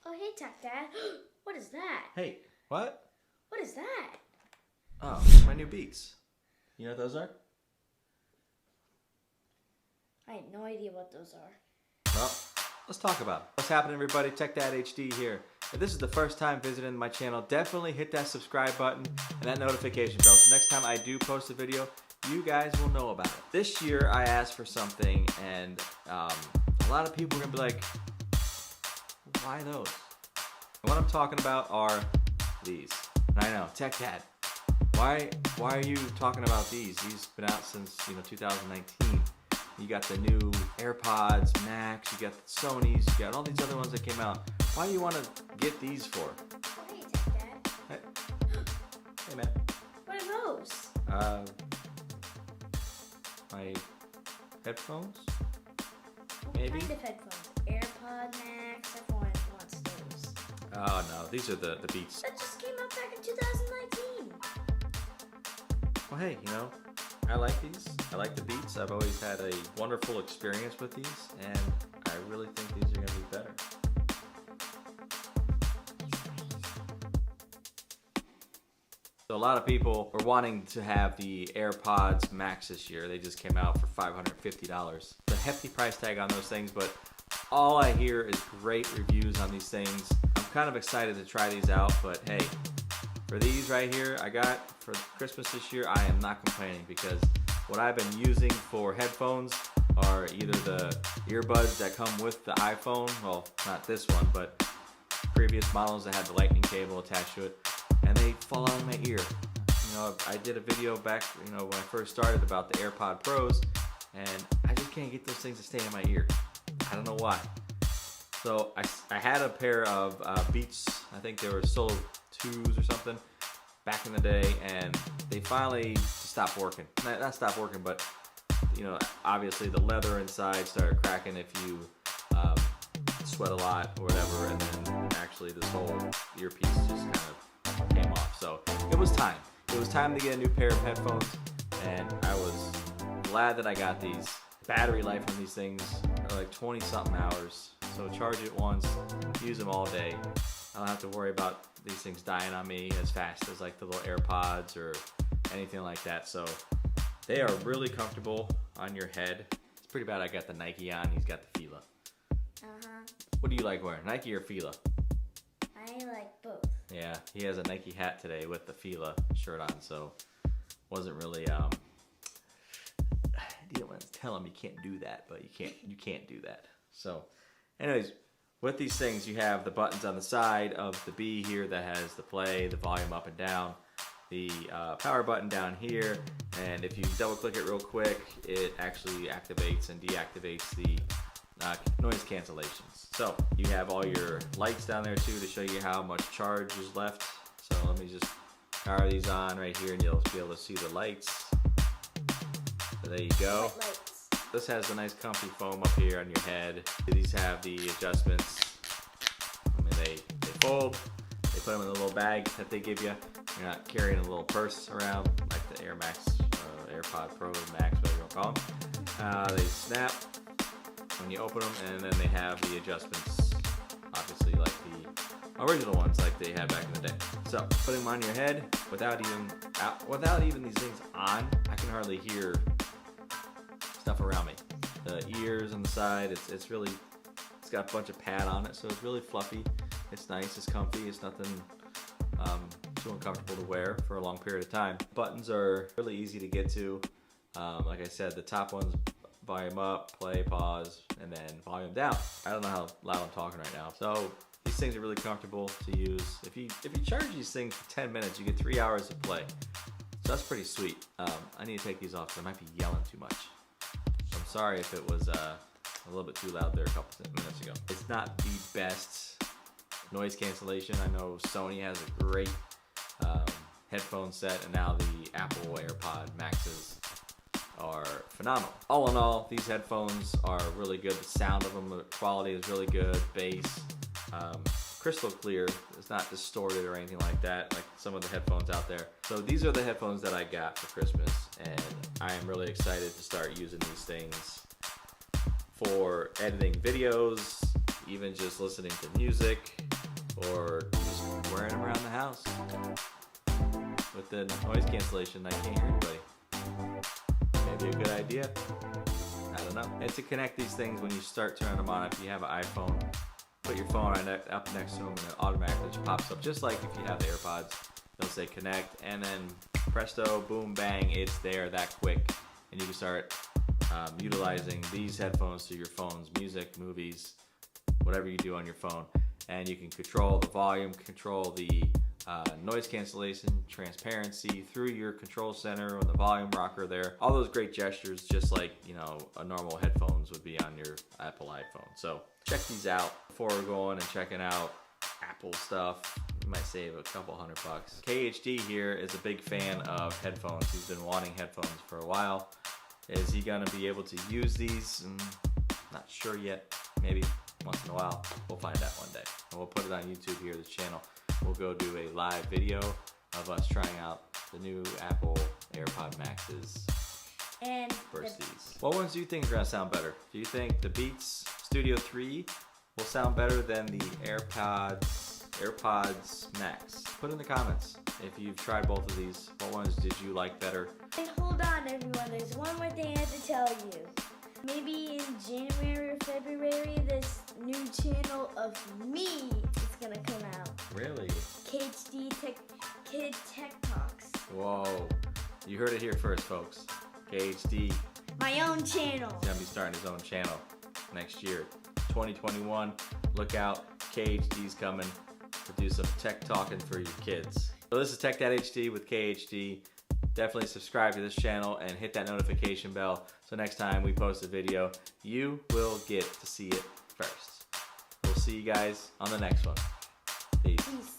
Oh, hey, Tech Dad. What is that? Hey, what? What is that? Oh, my new Beats. You know what those are? I have no idea what those are. Well, let's talk about it. What's happening, everybody? Tech Dad HD here. If this is the first time visiting my channel, definitely hit that subscribe button and that notification bell. So next time I do post a video, you guys will know about it. This year I asked for something, and a lot of people are gonna be like, why those? And what I'm talking about are these. And I know, Tech Dad, why are you talking about these? These have been out since 2019. You got the new AirPods Max, you got the Sonys, you got all these other ones that came out. Why do you want to get these for? Oh, hey, Tech Dad. Hey man. What are those? My headphones? What Maybe? kind of headphones? AirPod Max? Everyone wants those. Oh no, these are the Beats. That just came out back in 2019. Well hey, I like these. I like the Beats. I've always had a wonderful experience with these, and I really think these are going to be better. So a lot of people are wanting to have the AirPods Max this year. They just came out for $550. The hefty price tag on those things, but all I hear is great reviews on these things. I'm kind of excited to try these out, but hey, for these right here I got for Christmas this year, I am not complaining, because what I've been using for headphones are either the earbuds that come with the iPhone, well, not this one, but previous models that had the lightning cable attached to it, and they fall out of my ear. I did a video back, when I first started about the AirPod Pros, and I just can't get those things to stay in my ear. I don't know why. So I had a pair of Beats, I think they were Solo 2s or something, back in the day, and they finally stopped working. Not stopped working, but obviously the leather inside started cracking if you sweat a lot or whatever, and then actually this whole earpiece just kind of came off. So it was time. It was time to get a new pair of headphones, and I was glad that I got these. Battery life on these things are like 20 something hours. So charge it once, use them all day. I don't have to worry about these things dying on me as fast as like the little AirPods or anything like that. So they are really comfortable on your head. It's pretty bad I got the Nike on, he's got the Fila. What do you like wearing, Nike or Fila? I like both. Yeah, he has a Nike hat today with the Fila shirt on, so wasn't really I didn't want to tell him you can't do that, but you can't do that. So anyways, with these things, you have the buttons on the side of the B here that has the play, the volume up and down, the power button down here, and if you double click it real quick, it actually activates and deactivates the noise cancellations. So you have all your lights down there too to show you how much charge is left. So let me just power these on right here, and you'll be able to see the lights. So there you go. This has a nice comfy foam up here on your head. These have the adjustments. They fold. They put them in a little bag that they give you. You're not carrying a little purse around like the Air Max, AirPod Pro Max, whatever you want to call them. They snap when you open them, and then they have the adjustments, obviously like the original ones like they had back in the day. So putting them on your head without even these things on, I can hardly hear stuff around me. The ears on the side, it's got a bunch of pad on it, so it's really fluffy. It's nice, it's comfy, it's nothing too uncomfortable to wear for a long period of time. Buttons are really easy to get to. Like I said, the top one's volume up, play, pause, and then volume down. I don't know how loud I'm talking right now. So these things are really comfortable to use. If you charge these things for 10 minutes, you get 3 hours of play. So that's pretty sweet. I need to take these off because I might be yelling too much. I'm sorry if it was a little bit too loud there a couple minutes ago. It's not the best noise cancellation. I know Sony has a great headphone set, and now the Apple AirPod Maxes are phenomenal. All in all, these headphones are really good. The sound of them, the quality is really good. Bass, crystal clear. It's not distorted or anything like that, like some of the headphones out there. So these are the headphones that I got for Christmas, and I am really excited to start using these things for editing videos, even just listening to music. or just wearing them around the house with the noise cancellation. I can't hear anybody. Maybe a good idea. I don't know. And to connect these things, when you start turning them on, if you have an iPhone, put your phone up next to them and it automatically just pops up. Just like if you have the AirPods, they'll say connect, and then presto, boom, bang, it's there that quick. And you can start utilizing these headphones to your phone's music, movies, whatever you do on your phone. And you can control the volume, control the noise cancellation, transparency through your control center on the volume rocker there. All those great gestures, just like, you know, a normal headphones would be on your Apple iPhone. So check these out before we're going and checking out Apple stuff. You might save a couple $100. KHD here is a big fan of headphones. He's been wanting headphones for a while. Is he gonna be able to use these? Not sure yet. Maybe once in a while. We'll find out one day. And we'll put it on YouTube here, this channel. We'll go do a live video of us trying out the new Apple AirPod Maxes And versus these. What ones do you think are gonna sound better? Do you think the Beats Studio 3 will sound better than the AirPods Max? Put in the comments if you've tried both of these. What ones did you like better? And hold on, everyone. There's one more thing I have to tell you. Maybe in January or February, this new channel of me is gonna come out. Really? KHD Kid Tech Talks. Whoa. You heard it here first, folks. KHD is My own channel. gonna be starting his own channel next year. 2021. Look out. KHD's coming to do some tech talking for your kids. So this is Tech.HD with KHD. Definitely subscribe to this channel and hit that notification bell so next time we post a video, you will get to see it first. We'll see you guys on the next one. Peace. Peace.